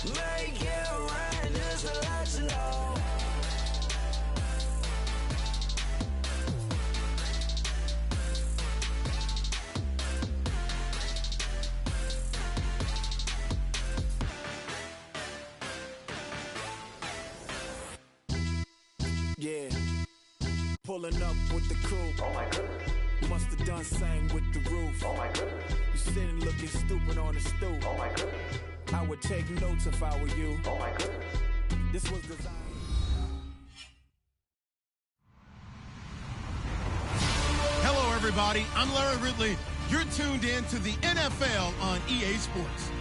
Make it rain just to let you know. Yeah, pulling up with the crew. Oh my goodness. Must have done same with the roof. Oh my goodness. You sitting looking stupid on the stoop. Oh my goodness. I would take notes if I were you. Oh my goodness. This was designed. Hello, everybody. I'm Larry Ridley. You're tuned in to the NFL on EA Sports.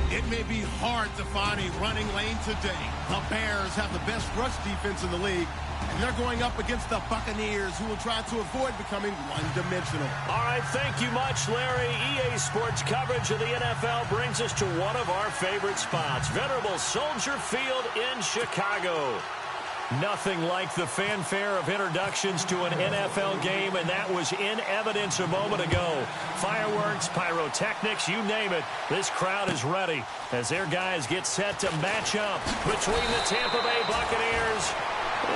It may be hard to find a running lane today. The Bears have the best rush defense in the league, and they're going up against the Buccaneers, who will try to avoid becoming one-dimensional. All right, thank you much, Larry. EA Sports coverage of the NFL brings us to one of our favorite spots, venerable Soldier Field in Chicago. Nothing like the fanfare of introductions to an NFL game, and that was in evidence a moment ago. Fireworks, pyrotechnics, you name it. This crowd is ready as their guys get set to match up between the Tampa Bay Buccaneers.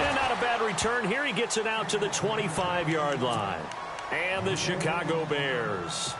And not a bad return here. He gets it out to the 25-yard line. And the Chicago Bears.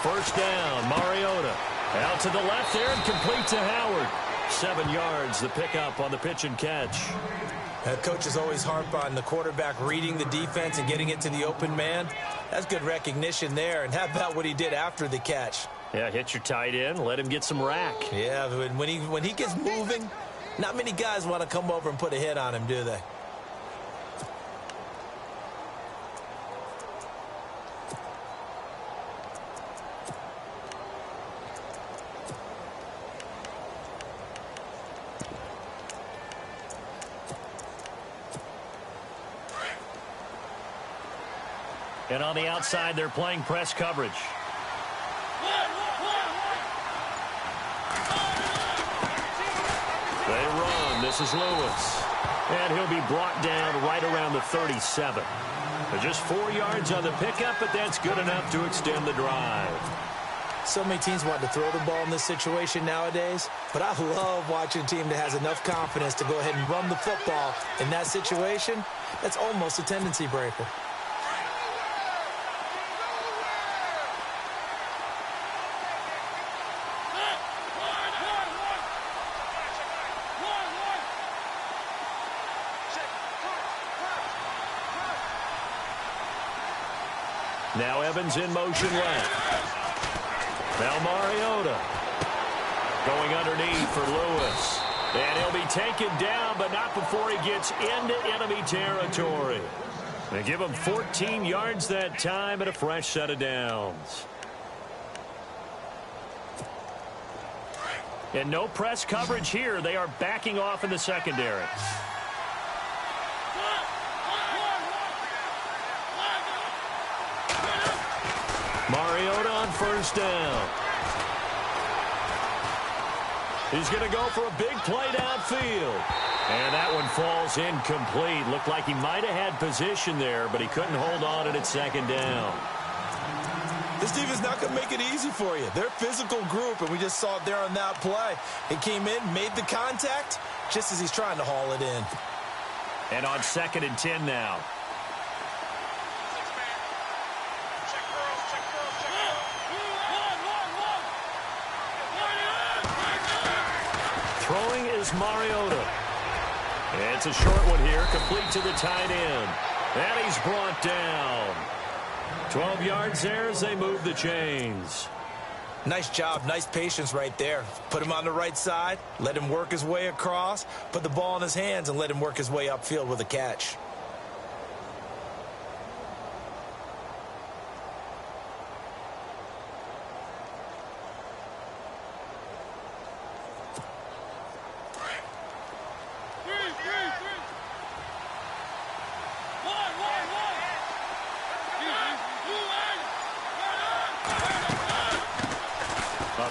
First down, Mariota. Out to the left there and complete to Howard. 7 yards, the pickup on the pitch and catch. Coaches always harp on the quarterback reading the defense and getting it to the open man. That's good recognition there. And how about what he did after the catch? Yeah, hit your tight end, let him get some rack. Yeah, when he gets moving, not many guys want to come over and put a hit on him, do they? And on the outside, they're playing press coverage. They run. This is Lewis. And he'll be brought down right around the 37. Just 4 yards on the pickup, but that's good enough to extend the drive. So many teams want to throw the ball in this situation nowadays, but I love watching a team that has enough confidence to go ahead and run the football in that situation. That's almost a tendency breaker. Now Evans in motion left. Now Mariota going underneath for Lewis. And he'll be taken down, but not before he gets into enemy territory. They give him 14 yards that time and a fresh set of downs. And no press coverage here. They are backing off in the secondary. Mariota on first down. He's going to go for a big play downfield. And that one falls incomplete. Looked like he might have had position there, but he couldn't hold on at second down. This defense not going to make it easy for you. They're a physical group, and we just saw it there on that play. He came in, made the contact, just as he's trying to haul it in. And on 2nd and 10 now. Throwing is Mariota. And it's a short one here, complete to the tight end. And he's brought down. 12 yards there as they move the chains. Nice job, nice patience right there. Put him on the right side, let him work his way across, put the ball in his hands and let him work his way upfield with a catch.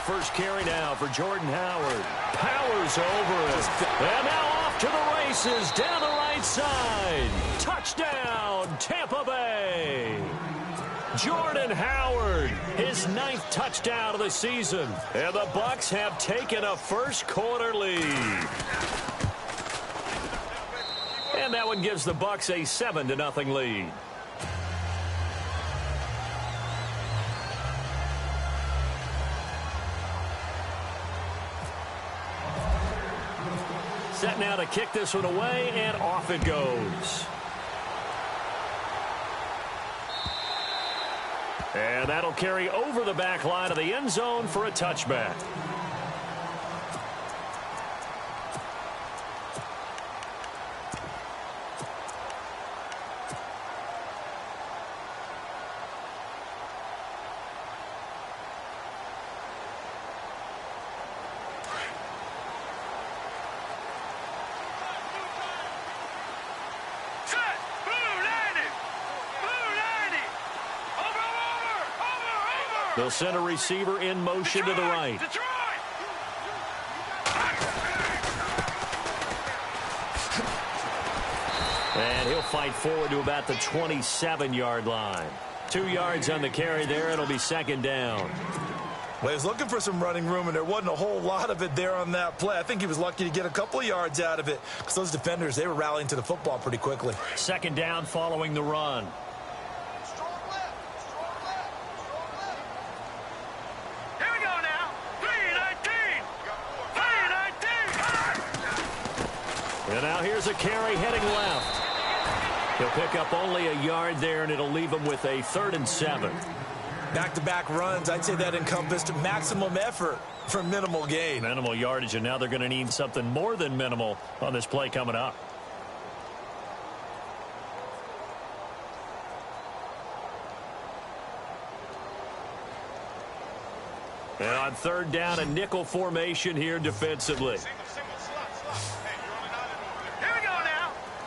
first carry now for Jordan Howard. Powers over it. And now off to the races down the right side. Touchdown, Tampa Bay. Jordan Howard, his 9th touchdown of the season. And the Bucs have taken a first quarter lead. And that one gives the Bucs a 7-0 lead. Set now to kick this one away, and off it goes. And that'll carry over the back line of the end zone for a touchback. They'll send a receiver in motion to the right. And he'll fight forward to about the 27-yard line. 2 yards on the carry there. It'll be second down. Well, he was looking for some running room, and there wasn't a whole lot of it there on that play. I think he was lucky to get a couple of yards out of it because those defenders, they were rallying to the football pretty quickly. Second down following the run. And now here's a carry heading left. He'll pick up only a yard there, and it'll leave him with a 3rd and 7. Back-to-back runs, I'd say that encompassed maximum effort for minimal gain. Minimal yardage, and now they're going to need something more than minimal on this play coming up. And on 3rd down, a nickel formation here defensively.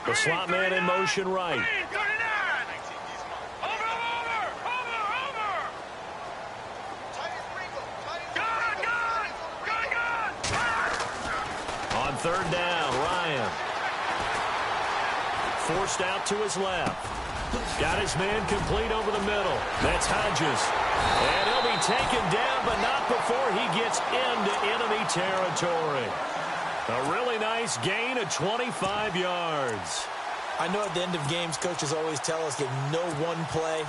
The slot man in motion right. On 3rd down, Ryan. Forced out to his left. Got his man complete over the middle. That's Hodges. And he'll be taken down, but not before he gets into enemy territory. A really nice gain of 25 yards. I know at the end of games, coaches always tell us that no one play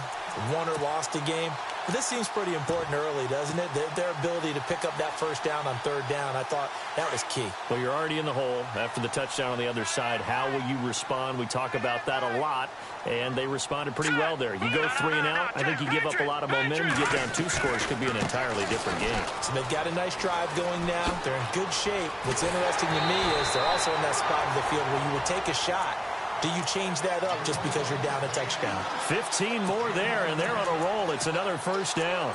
won or lost a game. But this seems pretty important early, doesn't it? Their ability to pick up that first down on 3rd down, I thought that was key. Well, you're already in the hole after the touchdown on the other side. How will you respond? We talk about that a lot, and they responded pretty well there. You go 3 and out, I think you give up a lot of momentum. You get down 2 scores, could be an entirely different game. So they've got a nice drive going now. They're in good shape. What's interesting to me is they're also in that spot of the field where you would take a shot. Do you change that up just because you're down a touchdown? 15 more there, and they're on a roll. It's another first down.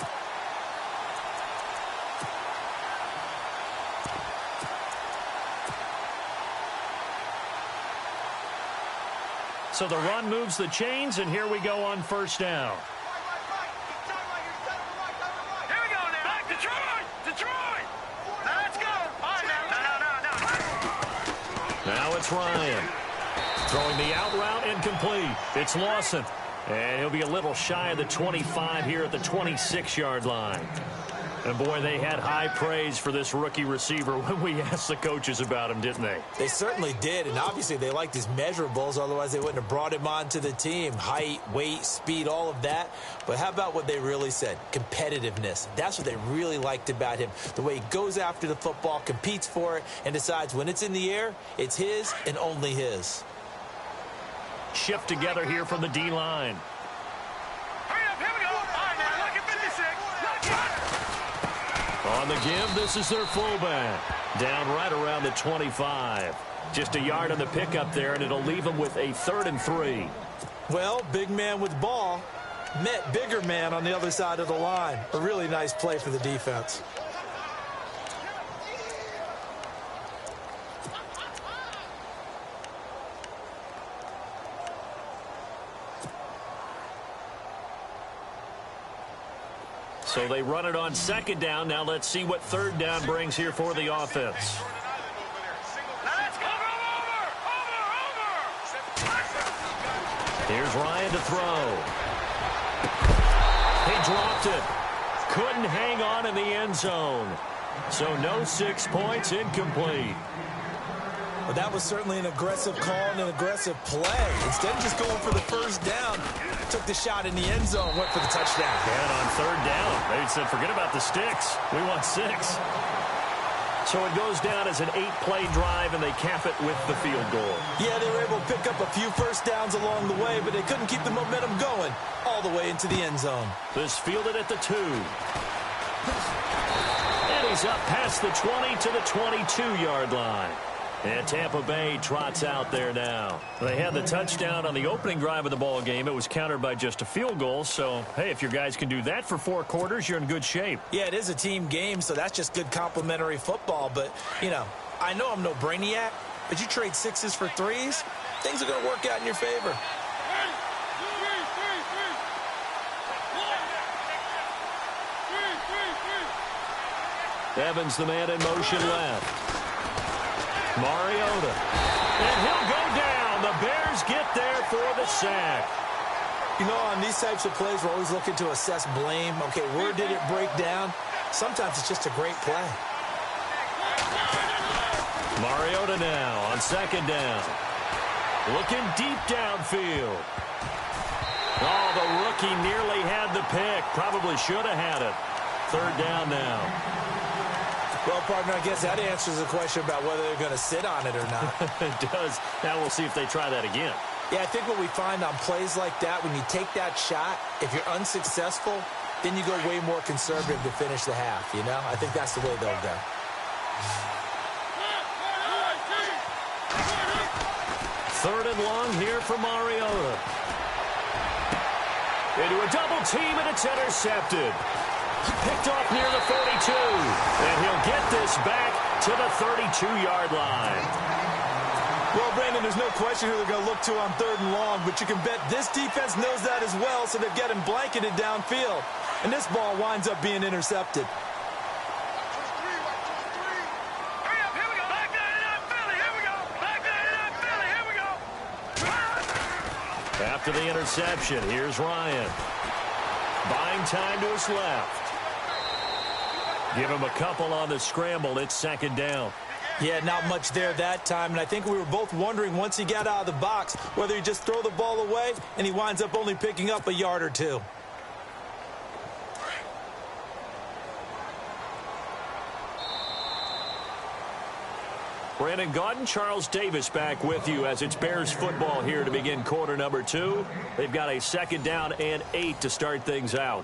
So the run moves the chains, and here we go on first down. Here we go now. Back Detroit! Let's go. No. Now it's Ryan. Throwing the out route incomplete. It's Lawson. And he'll be a little shy of the 25 here at the 26-yard line. And, boy, they had high praise for this rookie receiver when we asked the coaches about him, didn't they? They certainly did, and obviously they liked his measurables. Otherwise, they wouldn't have brought him onto the team. Height, weight, speed, all of that. But how about what they really said? Competitiveness. That's what they really liked about him. The way he goes after the football, competes for it, and decides when it's in the air, it's his and only his. Shift together here from the D-line. Hurry up, here we go. All right, now, look at 56. On the give, this is their fullback. Down right around the 25. Just a yard on the pickup there, and it'll leave them with a 3rd and 3. Well, big man with ball met bigger man on the other side of the line. A really nice play for the defense. So they run it on second down. Now let's see what third down brings here for the offense. Let's go. Here's Ryan to throw. He dropped it. Couldn't hang on in the end zone. So no 6 points, incomplete. Well, that was certainly an aggressive call and an aggressive play. Instead of just going for the first down, took the shot in the end zone, went for the touchdown. And on third down, they said, forget about the sticks. We want 6. So it goes down as an 8-play drive, and they cap it with the field goal. Yeah, they were able to pick up a few first downs along the way, but they couldn't keep the momentum going all the way into the end zone. This fielded at the 2. And he's up past the 20 to the 22-yard line. And Tampa Bay trots out there now. They had the touchdown on the opening drive of the ball game. It was countered by just a field goal. So, hey, if your guys can do that for 4 quarters, you're in good shape. Yeah, it is a team game, so that's just good complimentary football. But, you know, I know I'm no brainiac, but you trade 6s for 3s, things are going to work out in your favor. Evans, the man in motion left. Mariota. And he'll go down. The Bears get there for the sack. You know, on these types of plays, we're always looking to assess blame. Okay, where did it break down? Sometimes it's just a great play. Mariota now on second down. Looking deep downfield. Oh, the rookie nearly had the pick. Probably should have had it. Third down now. Well, partner, I guess that answers the question about whether they're going to sit on it or not. It does. Now we'll see if they try that again. Yeah, I think what we find on plays like that, when you take that shot, if you're unsuccessful, then you go way more conservative to finish the half, you know? I think that's the way they'll go. Third and long here for Mariota. Into a double team, and it's intercepted. Picked off near the 42. And he'll get this back to the 32-yard line. Well, Brandon, there's no question who they're going to look to on third and long, but you can bet this defense knows that as well, so they've got him blanketed downfield. And this ball winds up being intercepted. After the interception, here's Ryan. Buying time to his left. Give him a couple on the scramble. It's second down. Yeah, not much there that time, and I think we were both wondering once he got out of the box whether he just throw the ball away, and he winds up only picking up a yard or 2. Brandon Gaudin, Charles Davis back with you as it's Bears football here to begin quarter number 2. They've got a second down and 8 to start things out.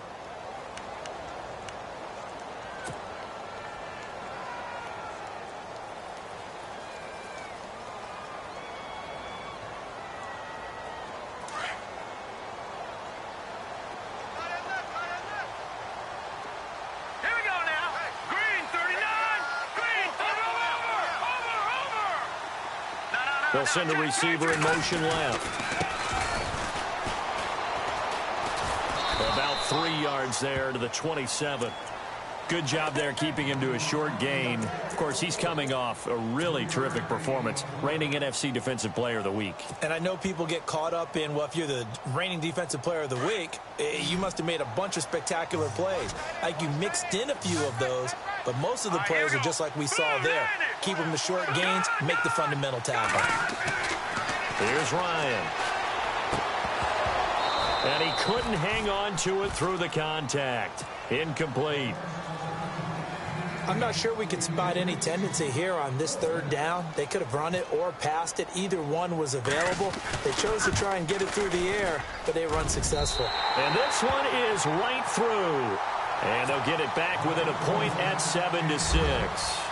They'll send a receiver in motion left. About 3 yards there to the 27. Good job there keeping him to a short gain. Of course, he's coming off a really terrific performance, reigning NFC Defensive Player of the Week. And I know people get caught up in, well, if you're the reigning Defensive Player of the Week, you must have made a bunch of spectacular plays. Like you mixed in a few of those, but most of the plays are just like we saw there. Keep them to short gains, make the fundamental tackle. Here's Ryan. And he couldn't hang on to it through the contact. Incomplete. I'm not sure we could spot any tendency here on this third down. They could have run it or passed it. Either one was available. They chose to try and get it through the air, but they were unsuccessful. And this one is right through. And they'll get it back within a point at 7-6.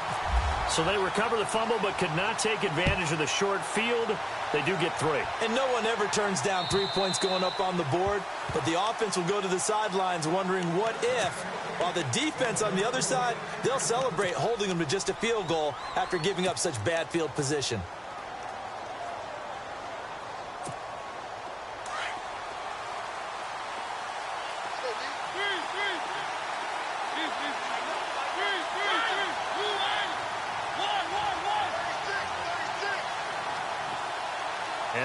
So they recover the fumble but could not take advantage of the short field. They do get 3. And no one ever turns down 3 points going up on the board, but the offense will go to the sidelines wondering what if, while the defense on the other side, they'll celebrate holding them to just a field goal after giving up such bad field position.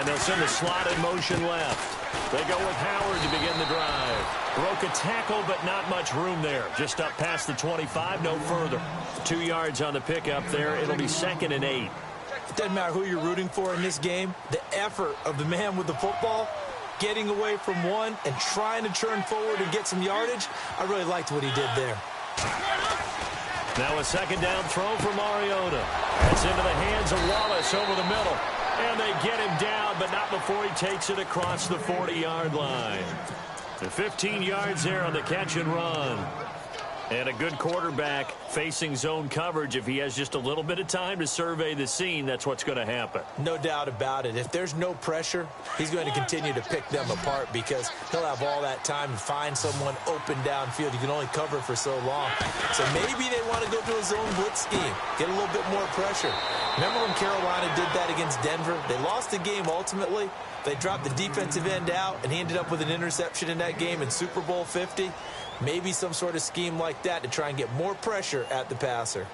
And they'll send the slot in motion left. They go with Howard to begin the drive. Broke a tackle, but not much room there. Just up past the 25, no further. 2 yards on the pickup there. It'll be 2nd and 8. It doesn't matter who you're rooting for in this game. The effort of the man with the football, getting away from one and trying to turn forward and get some yardage, I really liked what he did there. Now a 2nd down throw for Mariota. That's into the hands of Wallace over the middle. And they get him down, but not before he takes it across the 40-yard line. The 15 yards there on the catch and run. And a good quarterback facing zone coverage. If he has just a little bit of time to survey the scene, that's what's going to happen. No doubt about it. If there's no pressure, he's going to continue to pick them apart because he'll have all that time to find someone open downfield. You can only cover for so long. So maybe they want to go to a zone blitz scheme, get a little bit more pressure. Remember when Carolina did that against Denver? They lost the game ultimately. They dropped the defensive end out, and he ended up with an interception in that game in Super Bowl 50. Maybe some sort of scheme like that to try and get more pressure at the passer.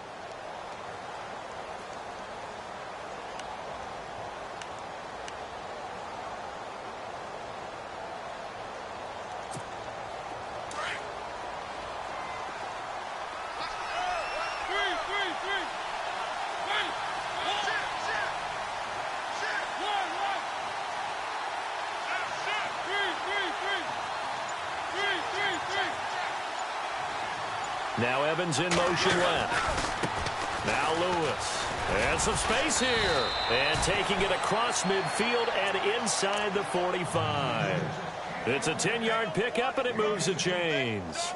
Now Evans in motion left. Now Lewis. And some space here. And taking it across midfield and inside the 45. It's a 10-yard pickup, and it moves the chains.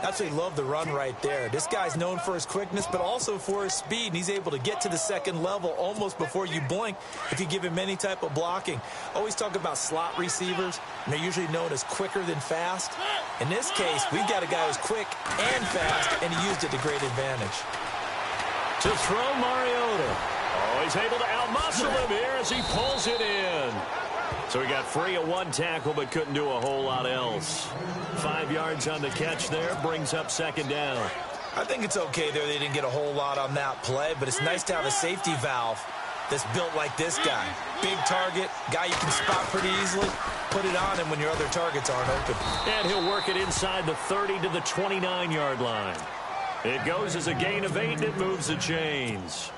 Absolutely love the run right there. This guy's known for his quickness, but also for his speed. And he's able to get to the second level almost before you blink if you give him any type of blocking. Always talk about slot receivers, and they're usually known as quicker than fast. In this case, we've got a guy who's quick and fast, and he used it to great advantage. To throw Mariota. Oh, he's able to outmuscle him here as he pulls it in. So he got free of one tackle but couldn't do a whole lot else. 5 yards on the catch there, brings up 2nd down. I think it's okay there. They didn't get a whole lot on that play, but it's nice to have a safety valve that's built like this guy. Big target, guy you can spot pretty easily. Put it on him when your other targets aren't open. And he'll work it inside the 30 to the 29-yard line. It goes as a gain of 8, and it moves the chains.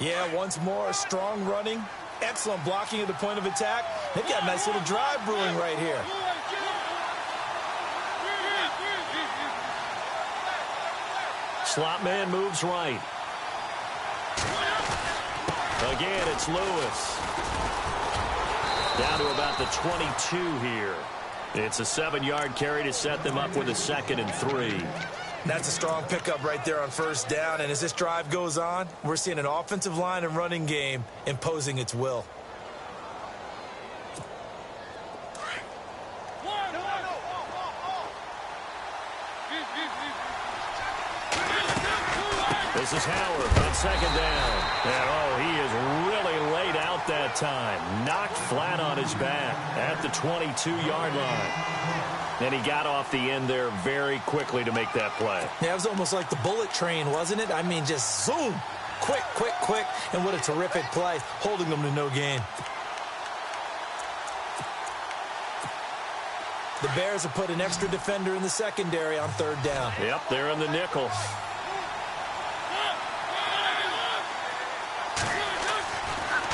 Yeah, once more, strong running. Excellent blocking at the point of attack. They've got a nice little drive brewing right here. Slot man moves right. Again, it's Lewis. Down to about the 22 here. It's a 7-yard carry to set them up with a 2nd and 3. That's a strong pickup right there on 1st down. And as this drive goes on, we're seeing an offensive line and running game imposing its will. This is Howard on 2nd down. And, oh, he is really laid out that time. Knocked flat on his back at the 22-yard line. And he got off the end there very quickly to make that play. Yeah, it was almost like the bullet train, wasn't it? I mean, just zoom. Quick, quick, quick. And what a terrific play, holding them to no gain. The Bears have put an extra defender in the secondary on 3rd down. Yep, they're in the nickel.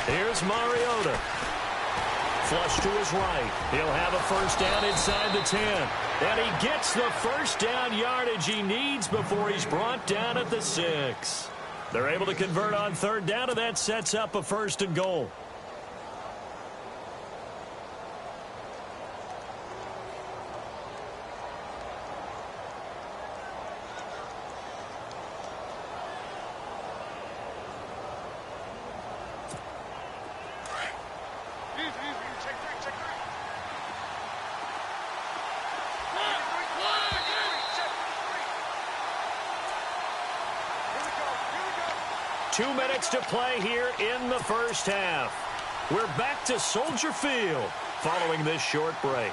Here's Mariota. Flush to his right. He'll have a 1st down inside the 10. And he gets the 1st down yardage he needs before he's brought down at the 6. They're able to convert on 3rd down, and that sets up a 1st and goal. Two minutes to play here in the 1st half. We're back to Soldier Field following this short break.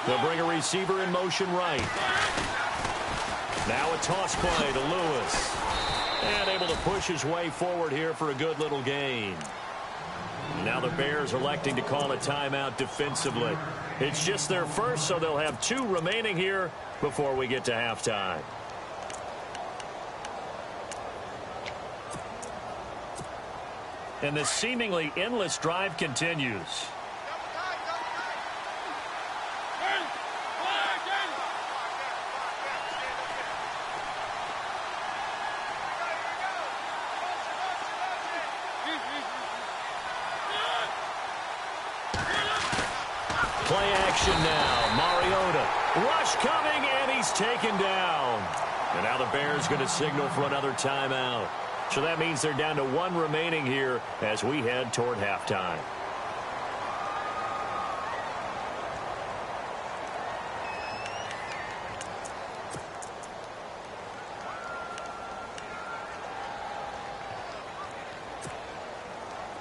They'll bring a receiver in motion right. Now a toss play to Lewis. And able to push his way forward here for a good little gain. Now the Bears electing to call a timeout defensively. It's just their first, so they'll have 2 remaining here before we get to halftime. And this seemingly endless drive continues. Play action now. Mariota. Rush coming, and he's taken down. And now the Bears going to signal for another timeout. So that means they're down to 1 remaining here as we head toward halftime.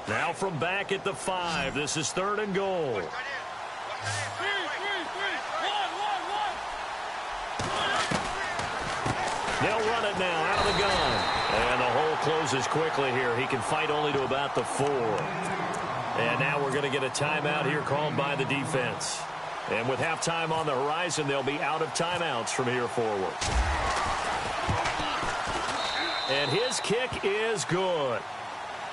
Now from back at the 5, this is 3rd and goal. They'll run it now out of the gun. And the hole closes quickly here. He can fight only to about the 4. And now we're going to get a timeout here called by the defense. And with halftime on the horizon, they'll be out of timeouts from here forward. And his kick is good.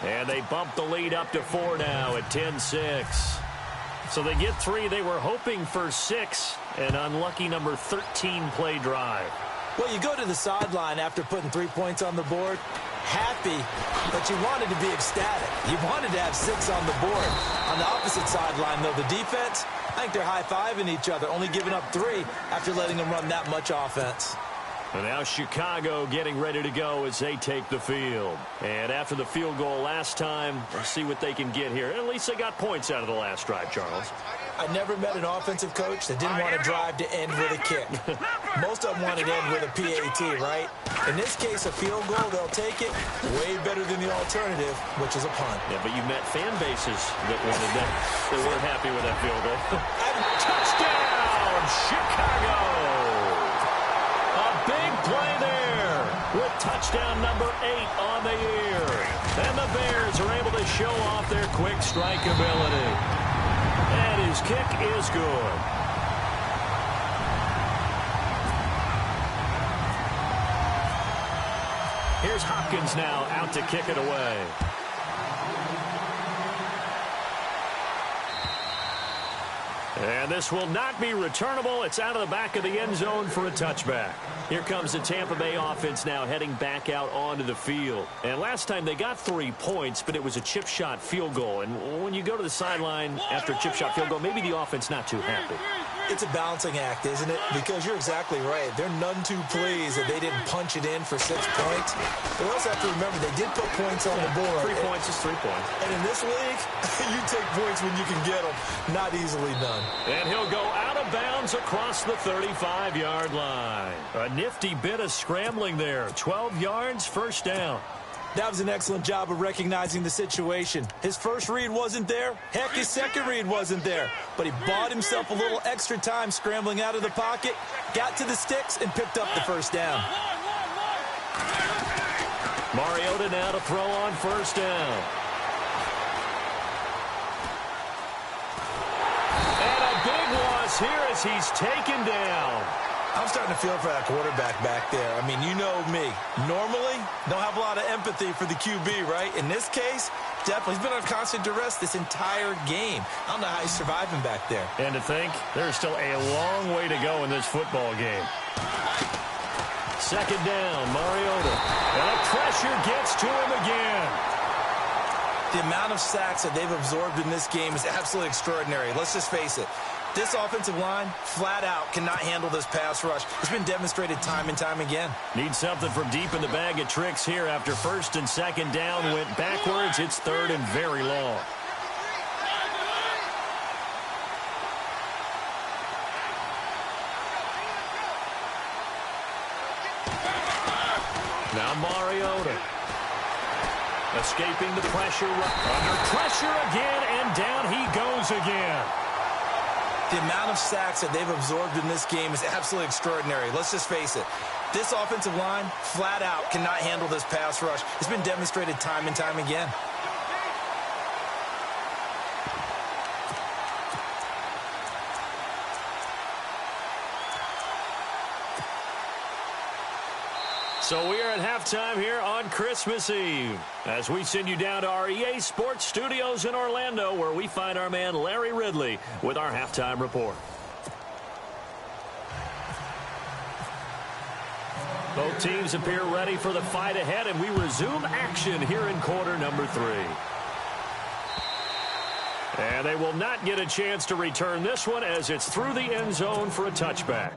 And they bump the lead up to 4 now at 10-6. So they get 3. They were hoping for 6. An unlucky number 13 play drive. Well, you go to the sideline after putting 3 points on the board, happy, but you wanted to be ecstatic. You wanted to have 6 on the board. On the opposite sideline, though, the defense, I think they're high-fiving each other, only giving up 3 after letting them run that much offense. And now Chicago getting ready to go as they take the field. And after the field goal last time, let's see what they can get here. At least they got points out of the last drive, Charles. I never met an offensive coach that didn't want to drive to end with a kick. Most of them want to end with a PAT, right? In this case, a field goal, they'll take it way better than the alternative, which is a punt. Yeah, but you met fan bases that wanted that. They weren't happy with that field goal. Touchdown, Chicago! A big play there with touchdown number 8 on the year. And the Bears are able to show off their quick strike ability. And his kick is good. Here's Hopkins now out to kick it away. And this will not be returnable. It's out of the back of the end zone for a touchback. Here comes the Tampa Bay offense now heading back out onto the field. And last time they got 3 points, but it was a chip shot field goal. And when you go to the sideline after a chip shot field goal, maybe the offense not too happy. It's a balancing act, isn't it? Because you're exactly right. They're none too pleased that they didn't punch it in for 6 points. But also have to remember, they did put points on the board. 3 points is 3 points. And in this league, you take points when you can get them. Not easily done. And he'll go out of bounds across the 35-yard line. A nifty bit of scrambling there. 12 yards, first down. That was an excellent job of recognizing the situation. His first read wasn't there. Heck, his second read wasn't there. But he bought himself a little extra time scrambling out of the pocket, got to the sticks, and picked up the first down. Mariota now to throw on first down. And a big loss here as he's taken down. I'm starting to feel for that quarterback back there. I mean, you know me. Normally, don't have a lot of empathy for the QB, right? In this case, definitely. He's been on constant duress this entire game. I don't know how he's surviving back there. And to think, there's still a long way to go in this football game. Second down, Mariota. And the pressure gets to him again. The amount of sacks that they've absorbed in this game is absolutely extraordinary. Let's just face it. This offensive line, flat out, cannot handle this pass rush. It's been demonstrated time and time again. Need something from deep in the bag of tricks here after first and second down went backwards. It's third and very long. Now Mariota. Escaping the pressure. Under pressure again, and down he goes again. The amount of sacks that they've absorbed in this game is absolutely extraordinary. Let's just face it. This offensive line, flat out, cannot handle this pass rush. It's been demonstrated time and time again. So we are at halftime here on Christmas Eve as we send you down to our EA Sports Studios in Orlando, where we find our man Larry Ridley with our halftime report. Both teams appear ready for the fight ahead, and we resume action here in quarter number 3. And they will not get a chance to return this one as it's through the end zone for a touchback.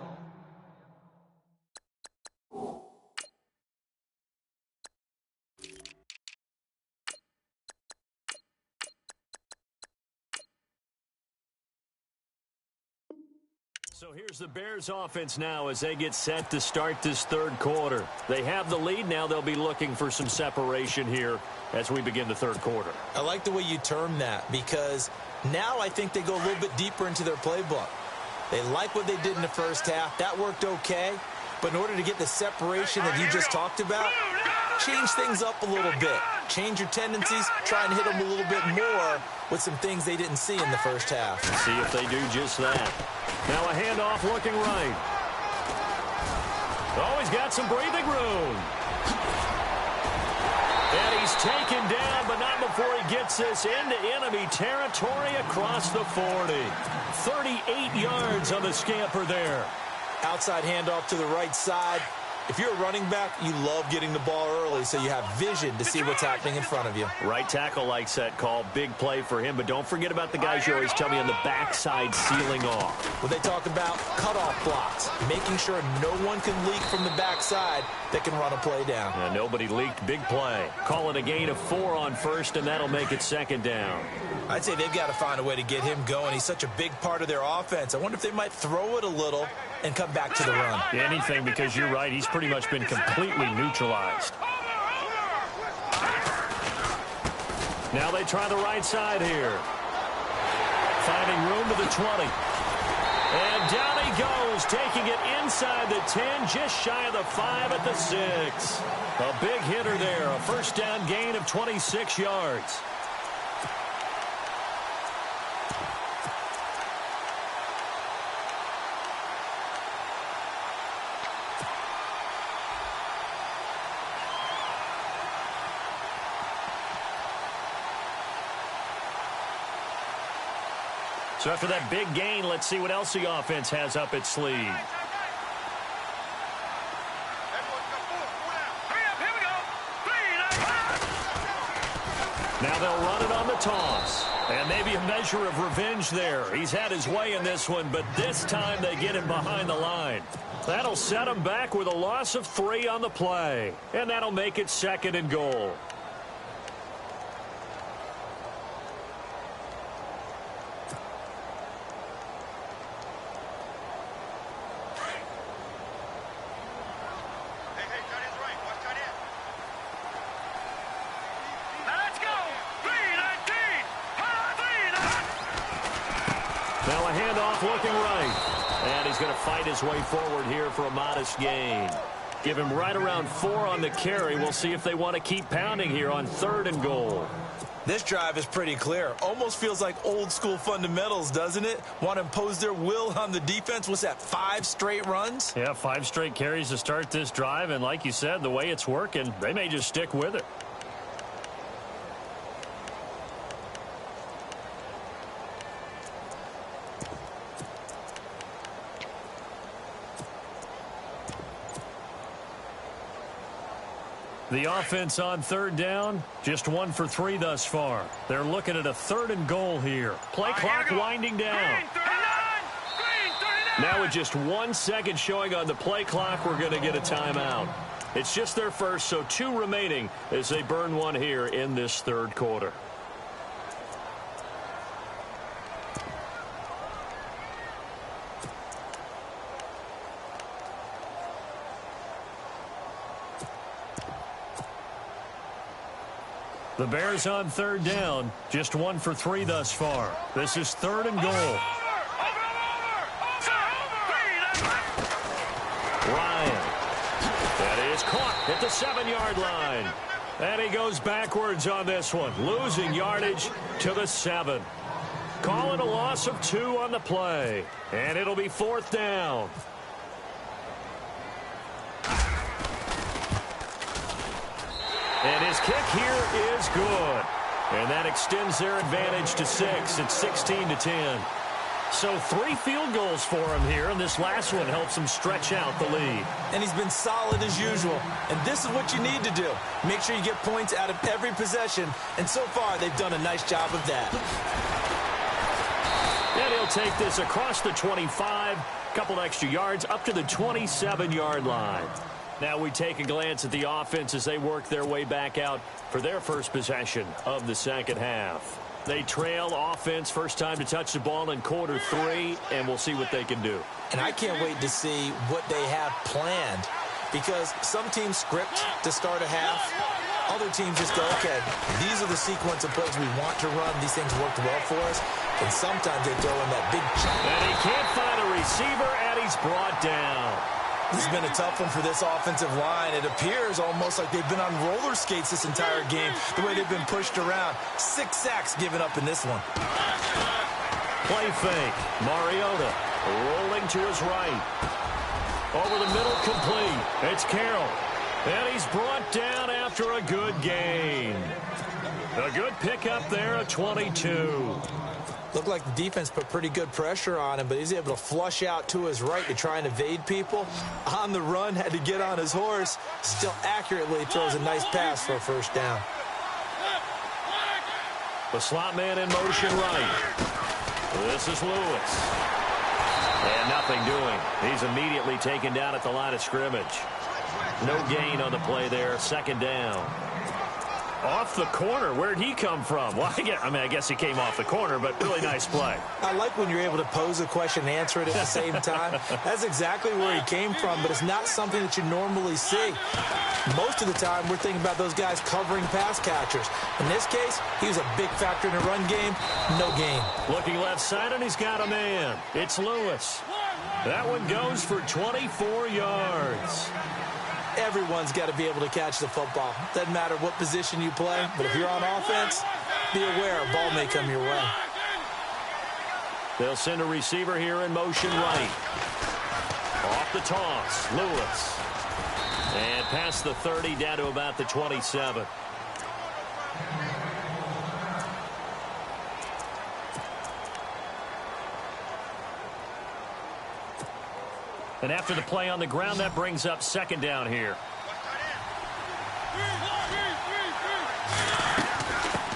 So here's the Bears offense now as they get set to start this third quarter. They have the lead. Now they'll be looking for some separation here as we begin the third quarter. I like the way you term that, because now I think they go a little bit deeper into their playbook. They like what they did in the first half. That worked okay. But in order to get the separation that you just talked about, change things up a little bit. Change your tendencies. Try and hit them a little bit more with some things they didn't see in the first half. See if they do just that. Now a handoff looking right. Oh, he's got some breathing room. And he's taken down, but not before he gets this into enemy territory across the 40. 38 yards on the scamper there. Outside handoff to the right side. If you're a running back, you love getting the ball early so you have vision to see what's happening in front of you. Right tackle likes that call. Big play for him, but don't forget about the guys you always tell me on the backside sealing off. When they talk about cutoff blocks, making sure no one can leak from the backside that can run a play down. Yeah, nobody leaked. Big play. Call it a gain of 4 on first, and that'll make it second down. I'd say they've got to find a way to get him going. He's such a big part of their offense. I wonder if they might throw it a little and come back to the run. Anything, because you're right. He's pretty much been completely neutralized. Now they try the right side here. Finding room to the 20. And down he goes, taking it inside the 10, just shy of the 5 at the 6. A big hitter there, a first down gain of 26 yards. So after that big gain, let's see what else the offense has up its sleeve. Now they'll run it on the toss. And maybe a measure of revenge there. He's had his way in this one, but this time they get him behind the line. That'll set him back with a loss of 3 on the play. And that'll make it second and goal. Now a handoff looking right. And he's going to fight his way forward here for a modest gain. Give him right around 4 on the carry. We'll see if they want to keep pounding here on 3rd and goal. This drive is pretty clear. Almost feels like old school fundamentals, doesn't it? Want to impose their will on the defense. What's that, 5 straight runs? Yeah, 5 straight carries to start this drive. And like you said, the way it's working, they may just stick with it. The offense on 3rd down, just 1 for 3 thus far. They're looking at a 3rd and goal here. Play clock winding down. Now with just 1 second showing on the play clock, we're going to get a timeout. It's just their first, so 2 remaining as they burn 1 here in this 3rd quarter. The Bears on 3rd down, just 1 for 3 thus far. This is 3rd and goal. is caught at the 7-yard line. And he goes backwards on this one, losing yardage to the 7. Calling a loss of 2 on the play. And it'll be 4th down. And his kick here is good. And that extends their advantage to 6. It's 16-10. So 3 field goals for him here, and this last one helps him stretch out the lead. And he's been solid as usual. And this is what you need to do. Make sure you get points out of every possession. And so far, they've done a nice job of that. And he'll take this across the 25, couple extra yards, up to the 27-yard line. Now we take a glance at the offense as they work their way back out for their first possession of the second half. They trail offense, first time to touch the ball in quarter 3, and we'll see what they can do. And I can't wait to see what they have planned, because some teams script to start a half. Other teams just go, okay, these are the sequence of plays we want to run. These things worked well for us. And sometimes they throw in that big chunk. And he can't find a receiver, and he's brought down. This has been a tough one for this offensive line. It appears almost like they've been on roller skates this entire game, the way they've been pushed around. 6 sacks given up in this one. Play fake. Mariota rolling to his right. Over the middle, complete. It's Carroll. And he's brought down after a good gain. A good pickup there at 22. Looked like the defense put pretty good pressure on him, but he's able to flush out to his right to try and evade people. On the run, had to get on his horse. Still accurately throws a nice pass for a first down. The slot man in motion right. This is Lewis. And nothing doing. He's immediately taken down at the line of scrimmage. No gain on the play there. Second down. Off the corner. Where'd he come from? Well, I guess he came off the corner, but really nice play. I like when you're able to pose a question and answer it at the same time. That's exactly where he came from, but it's not something that you normally see. Most of the time, we're thinking about those guys covering pass catchers. In this case, he was a big factor in the run game. No gain. Looking left side, and he's got a man. It's Lewis. That one goes for 24 yards. Everyone's got to be able to catch the football. Doesn't matter what position you play, but if you're on offense, be aware a ball may come your way. They'll send a receiver here in motion right. Off the toss, Lewis. And past the 30 down to about the 27. And after the play on the ground, that brings up second down here.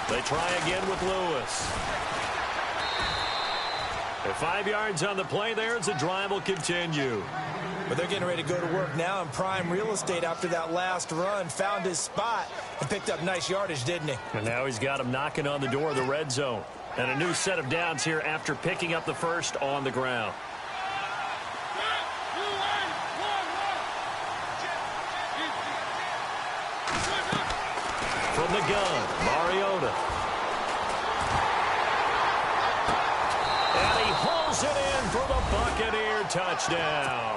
They try again with Lewis. At 5 yards on the play there as the drive will continue. But they're getting ready to go to work now in prime real estate after that last run. Found his spot and picked up nice yardage, didn't he? And now he's got him knocking on the door of the red zone. And a new set of downs here after picking up the first on the ground. From the gun, Mariota. And he hauls it in for the Buccaneer touchdown.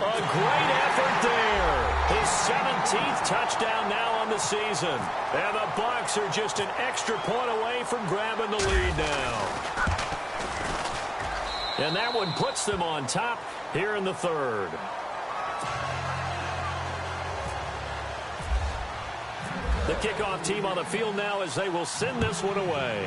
A great effort there. His 17th touchdown now on the season. And the Bucs are just an extra point away from grabbing the lead now. And that one puts them on top here in the third. The kickoff team on the field now as they will send this one away.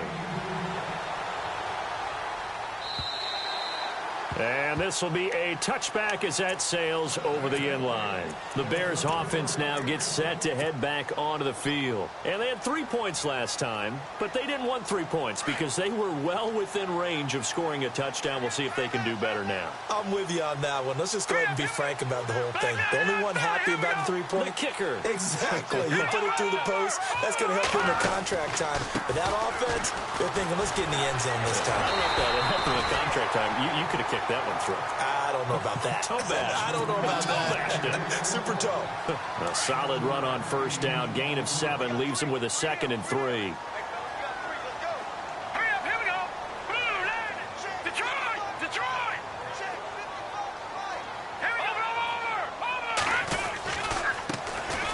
And this will be a touchback as that sails over the end line. The Bears offense now gets set to head back onto the field. And they had 3 points last time, but they didn't want 3 points because they were well within range of scoring a touchdown. We'll see if they can do better now. I'm with you on that one. Let's just go ahead and be frank about the whole thing. The only one happy about the 3-point? The kicker. Exactly. You put it through the post. That's going to help you in the contract time. But that offense, they're thinking, let's get in the end zone this time. I don't know if that helped in the contract time. You could have kicked that one through. I don't know about that. Toe bash. I don't know about that. Super toe. A solid run on first down. Gain of 7 leaves him with a 2nd and 3. Hurry up, here we go. Blue line. Detroit. Here we go, over.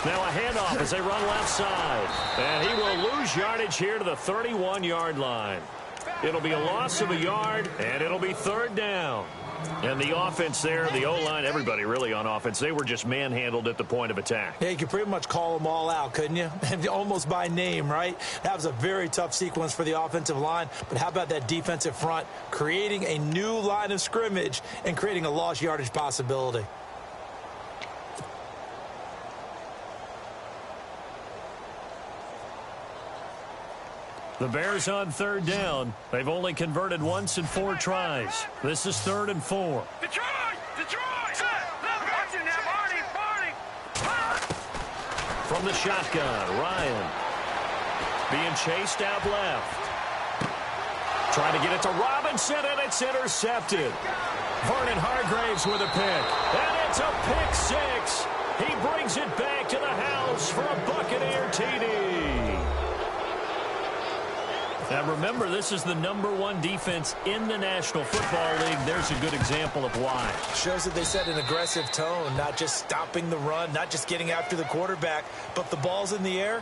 Now a handoff as they run left side. And he will lose yardage here to the 31-yard line. It'll be a loss of a yard, and it'll be third down. And the offense there, the O-line, everybody really on offense, they were just manhandled at the point of attack. Yeah, you could pretty much call them all out, couldn't you? Almost by name, right? That was a very tough sequence for the offensive line. But how about that defensive front creating a new line of scrimmage and creating a lost yardage possibility? The Bears on third down. They've only converted once in 4 tries. This is 3rd and 4. Detroit! Detroit! Watching now, Marty! From the shotgun, Ryan. Being chased out left. Trying to get it to Robinson, and it's intercepted. Vernon Hargraves with a pick. And it's a pick 6. He brings it back to the house for a Buccaneer TD. Now, remember, this is the #1 defense in the National Football League. There's a good example of why. Shows that they set an aggressive tone, not just stopping the run, not just getting after the quarterback, but the ball's in the air.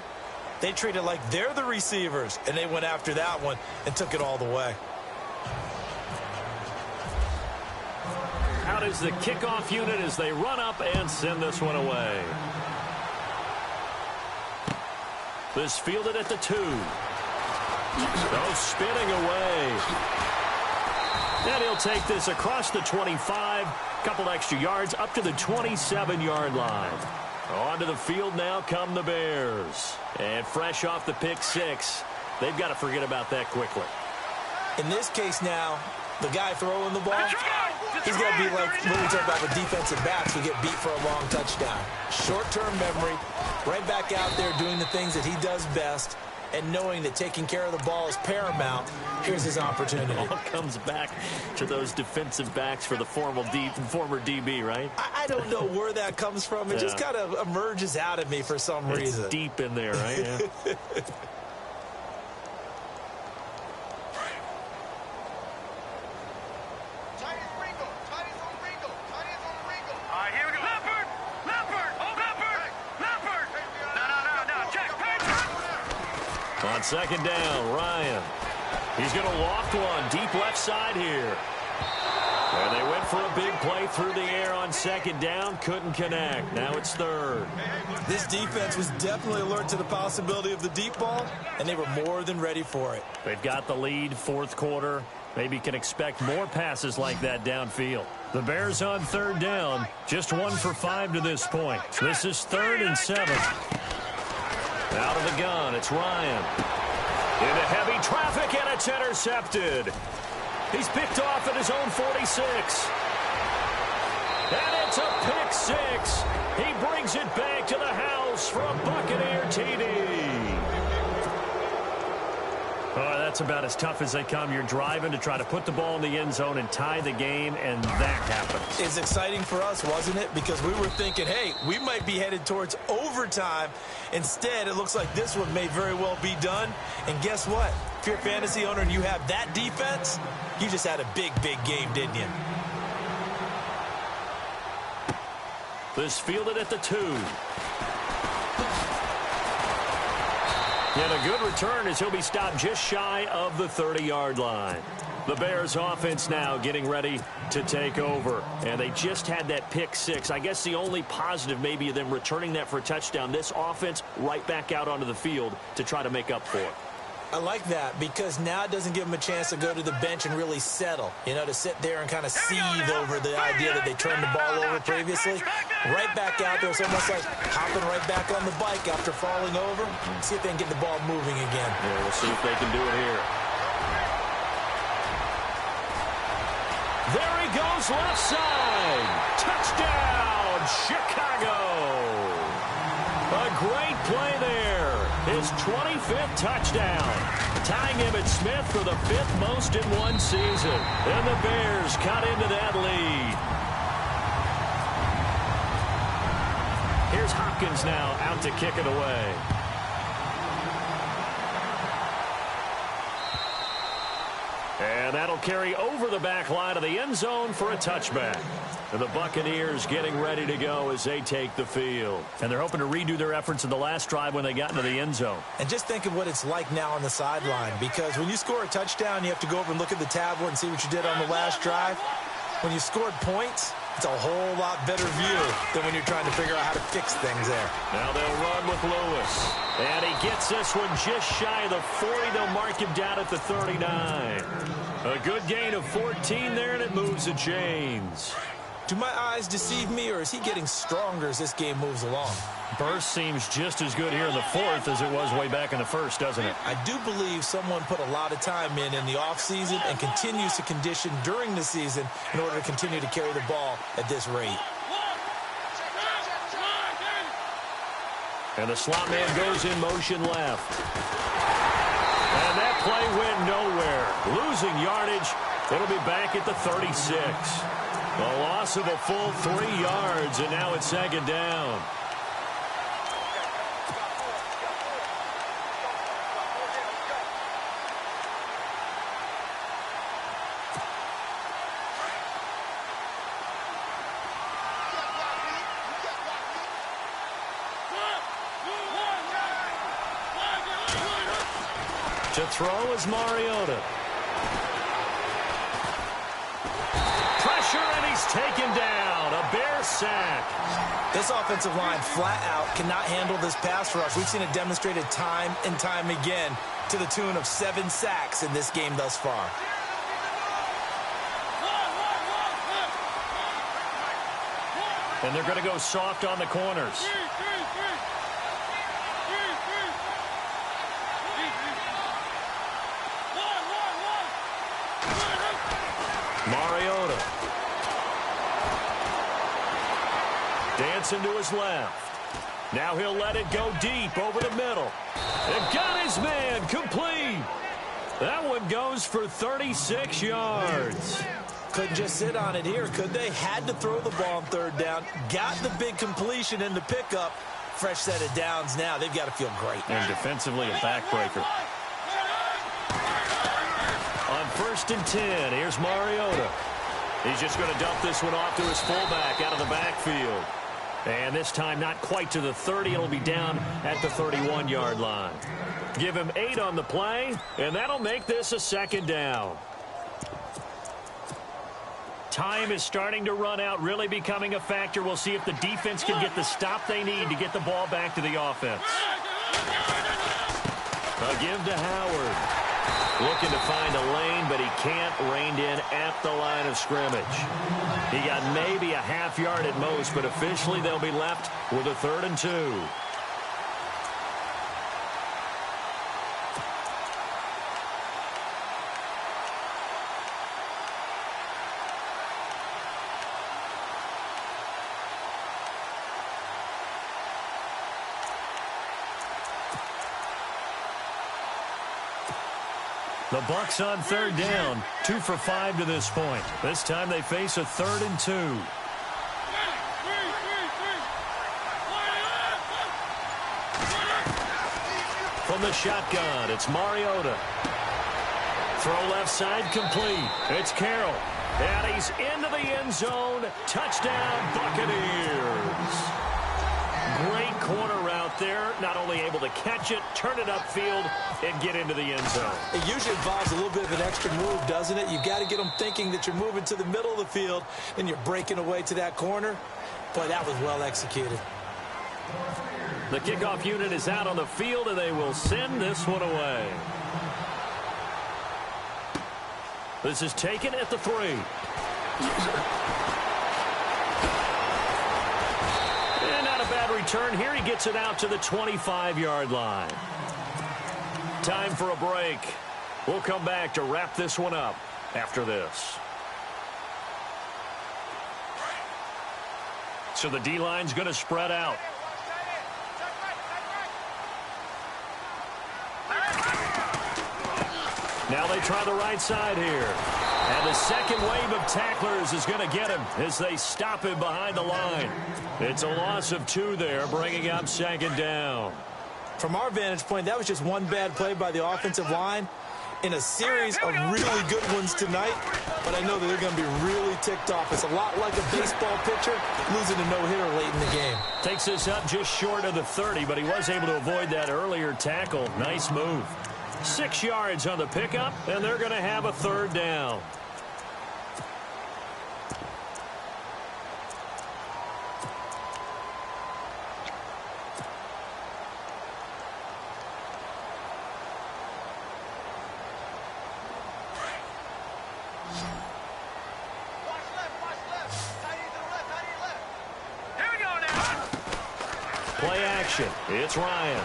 They treat it like they're the receivers, and they went after that one and took it all the way. Out is the kickoff unit as they run up and send this one away. This fielded at the 2. Oh, spinning away. And he'll take this across the 25. Couple extra yards up to the 27-yard line. Onto the field now come the Bears. And fresh off the pick 6, they've got to forget about that quickly. In this case now, the guy throwing the ball, he's going to be like when we talk about the defensive backs who get beat for a long touchdown. Short-term memory, right back out there doing the things that he does best, and knowing that taking care of the ball is paramount. Here's his opportunity. It all comes back to those defensive backs for the former DB, right? I don't know where that comes from. It just kind of emerges out of me for some reason. It's deep in there, right? Yeah. On second down, Ryan. He's going to loft one deep left side here. And they went for a big play through the air on second down. Couldn't connect. Now it's 3rd. This defense was definitely alert to the possibility of the deep ball, and they were more than ready for it. They've got the lead, 4th quarter. Maybe can expect more passes like that downfield. The Bears on 3rd down. Just 1 for 5 to this point. This is 3rd and 7. Out of the gun, it's Ryan. Into heavy traffic, and it's intercepted. He's picked off at his own 46. And it's a pick 6. He brings it back to the house for a Buccaneer TD. Oh, that's about as tough as they come. You're driving to try to put the ball in the end zone and tie the game, and that happens. It's exciting for us, wasn't it? Because we were thinking, hey, we might be headed towards overtime. Instead, it looks like this one may very well be done. And guess what? If you're a fantasy owner and you have that defense, you just had a big, big game, didn't you? This fielded at the 2. And a good return as he'll be stopped just shy of the 30-yard line. The Bears offense now getting ready to take over. And they just had that pick 6. I guess the only positive maybe of them returning that for a touchdown. This offense right back out onto the field to try to make up for it. I like that because now it doesn't give them a chance to go to the bench and really settle, you know, to sit there and kind of seethe over the idea that they turned the ball over previously. Right back out there. It's almost like hopping right back on the bike after falling over. See if they can get the ball moving again. Yeah, we'll see if they can do it here. There he goes left side. Touchdown, Chicago. A great play there. His 25th touchdown. Tying Emmitt Smith for the 5th most in one season. And the Bears cut into that lead. Here's Hopkins now out to kick it away. And And that'll carry over the back line of the end zone for a touchback. And the Buccaneers getting ready to go as they take the field. And they're hoping to redo their efforts in the last drive when they got into the end zone. And just think of what it's like now on the sideline, because when you score a touchdown, you have to go over and look at the tablet and see what you did on the last drive. When you scored points, it's a whole lot better view than when you're trying to figure out how to fix things there. Now they'll run with Lewis. And he gets this one just shy of the 40. They'll mark him down at the 39. A good gain of 14 there, and it moves the chains. Do my eyes deceive me, or is he getting stronger as this game moves along? Burst seems just as good here in the fourth as it was way back in the first, doesn't it? I do believe someone put a lot of time in the offseason and continues to condition during the season in order to continue to carry the ball at this rate. And the slot man goes in motion left. And that play went nowhere. Losing yardage. It'll be back at the 36. A loss of a full 3 yards, and now it's second down. To throw is Mariota. Pressure, and he's taken down. A Bear sack. This offensive line flat out cannot handle this pass rush. We've seen it demonstrated time and time again to the tune of 7 sacks in this game thus far. And they're going to go soft on the corners. Mariota. Dancing to his left. Now he'll let it go deep over the middle. And got his man complete. That one goes for 36 yards. Couldn't just sit on it here, could they? Had to throw the ball on third down. Got the big completion in the pickup. Fresh set of downs now. They've got to feel great. And defensively a backbreaker. On 1st and 10, here's Mariota. He's just going to dump this one off to his fullback out of the backfield. And this time not quite to the 30. It'll be down at the 31-yard line. Give him 8 on the play, and that'll make this a second down. Time is starting to run out, really becoming a factor. We'll see if the defense can get the stop they need to get the ball back to the offense. A give to Howard. Looking to find a lane, but he can't. Reined in at the line of scrimmage. He got maybe a half yard at most, but officially they'll be left with a 3rd and 2. The Bucs on 3rd down, 2 for 5 to this point. This time they face a 3rd and 2. From the shotgun, it's Mariota. Throw left side complete. It's Carroll. And he's into the end zone. Touchdown, Buccaneers. Great corner route there. Not only able to catch it, turn it upfield, and get into the end zone. It usually involves a little bit of an extra move, doesn't it? You've got to get them thinking that you're moving to the middle of the field and you're breaking away to that corner. Boy, that was well executed. The kickoff unit is out on the field, and they will send this one away. This is taken at the 3. And not a bad return here. He gets it out to the 25-yard line. Time for a break. We'll come back to wrap this one up after this. So the D-line's going to spread out. Now they try the right side here. And the second wave of tacklers is going to get him as they stop him behind the line. It's a loss of 2 there, bringing up 2nd down. From our vantage point, that was just one bad play by the offensive line. in a series of really good ones tonight, but I know that they're going to be really ticked off. It's a lot like a baseball pitcher losing a no-hitter late in the game. Takes us up just short of the 30, but he was able to avoid that earlier tackle. Nice move. 6 yards on the pickup, and they're going to have a third down. Play action. It's Ryan.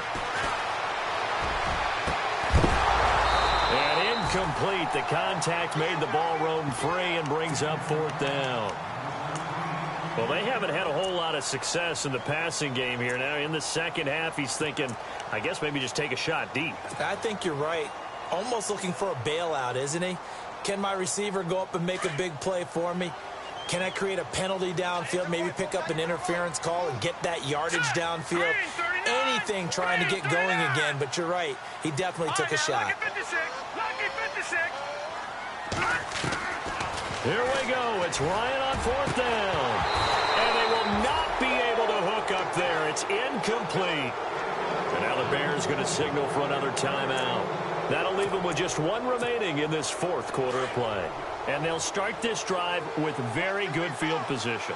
And incomplete. The contact made the ball roam free and brings up fourth down. Well, they haven't had a whole lot of success in the passing game here. Now, in the second half, he's thinking, I guess maybe just take a shot deep. I think you're right. Almost looking for a bailout, isn't he? Can my receiver go up and make a big play for me? Can I create a penalty downfield, maybe pick up an interference call and get that yardage downfield? Anything trying to get going again, but you're right. He definitely took a shot. Here we go. It's Ryan on fourth down. And they will not be able to hook up there. It's incomplete. And now the Bears going to signal for another timeout. That'll leave them with just one remaining in this fourth quarter of play. And they'll start this drive with very good field position.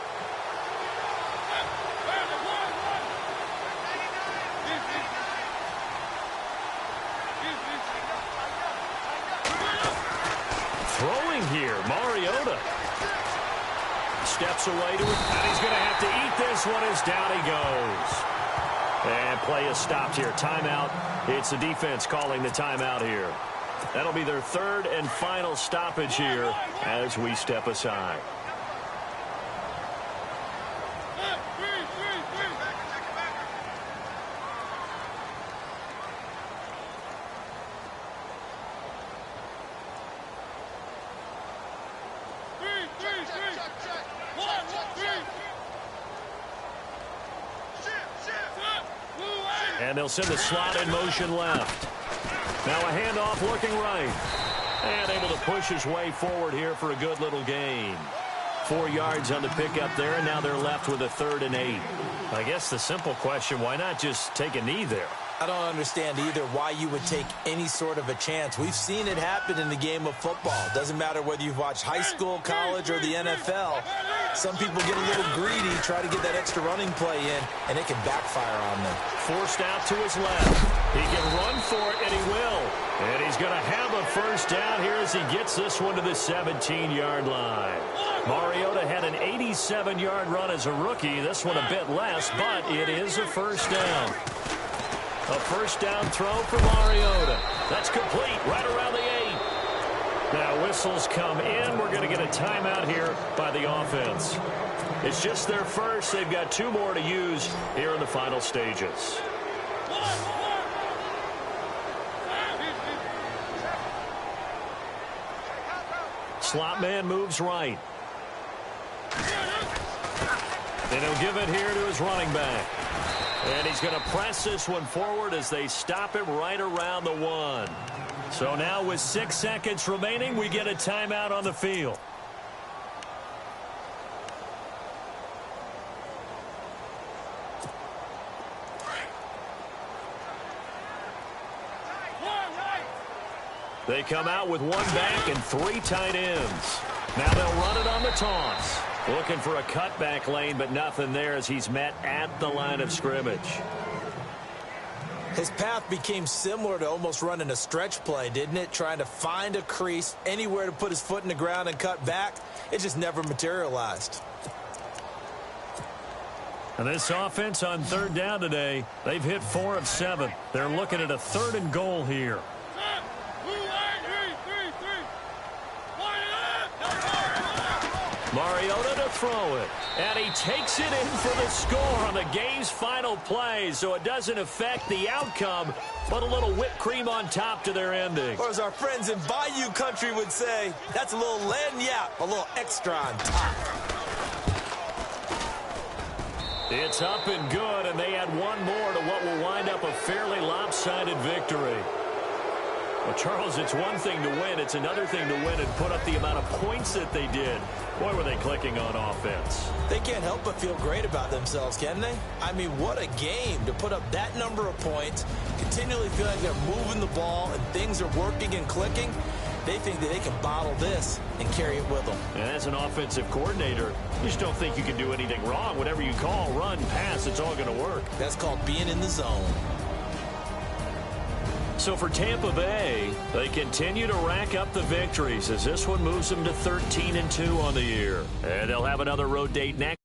Throwing here, Mariota. Steps away to it, and he's going to have to eat this one as down he goes. And play is stopped here. Timeout. It's the defense calling the timeout here. That'll be their third and final stoppage here as we step aside. And they'll send the slot in motion left. Now a handoff looking right. And able to push his way forward here for a good little gain. 4 yards on the pickup there, and now they're left with a 3rd and 8. I guess the simple question, why not just take a knee there? I don't understand either why you would take any sort of a chance. We've seen it happen in the game of football. Doesn't matter whether you've watched high school, college, or the NFL. Some people get a little greedy, try to get that extra running play in, and it can backfire on them. Forced out to his left. He can run for it, and he will. And he's going to have a first down here as he gets this one to the 17-yard line. Mariota had an 87-yard run as a rookie. This one a bit less, but it is a first down. A first down throw for Mariota. That's complete right around the 8. Now whistles come in. We're going to get a timeout here by the offense. It's just their first. They've got 2 more to use here in the final stages. Slot man moves right. And he'll give it here to his running back. And he's going to press this one forward as they stop him right around the 1. So now with 6 seconds remaining, we get a timeout on the field. They come out with 1 back and 3 tight ends. Now they'll run it on the toss. Looking for a cutback lane, but nothing there as he's met at the line of scrimmage. His path became similar to almost running a stretch play, didn't it? Trying to find a crease, anywhere to put his foot in the ground and cut back. It just never materialized. And this offense on 3rd down today, they've hit 4 of 7. They're looking at a 3rd and goal here. Mariota to throw it. And he takes it in for the score on the game's final play. So it doesn't affect the outcome, but a little whipped cream on top to their ending. Or as our friends in Bayou Country would say, that's a little lagniappe, a little extra on top. It's up and good, and they add 1 more to what will wind up a fairly lopsided victory. Well, Charles, it's one thing to win. It's another thing to win and put up the amount of points that they did. Boy, were they clicking on offense. They can't help but feel great about themselves, can they? I mean, what a game to put up that number of points, continually feel like they're moving the ball and things are working and clicking. They think that they can bottle this and carry it with them. And as an offensive coordinator, you just don't think you can do anything wrong. Whatever you call, run, pass, it's all going to work. That's called being in the zone. So for Tampa Bay, they continue to rack up the victories as this one moves them to 13-2 on the year. And they'll have another road date next.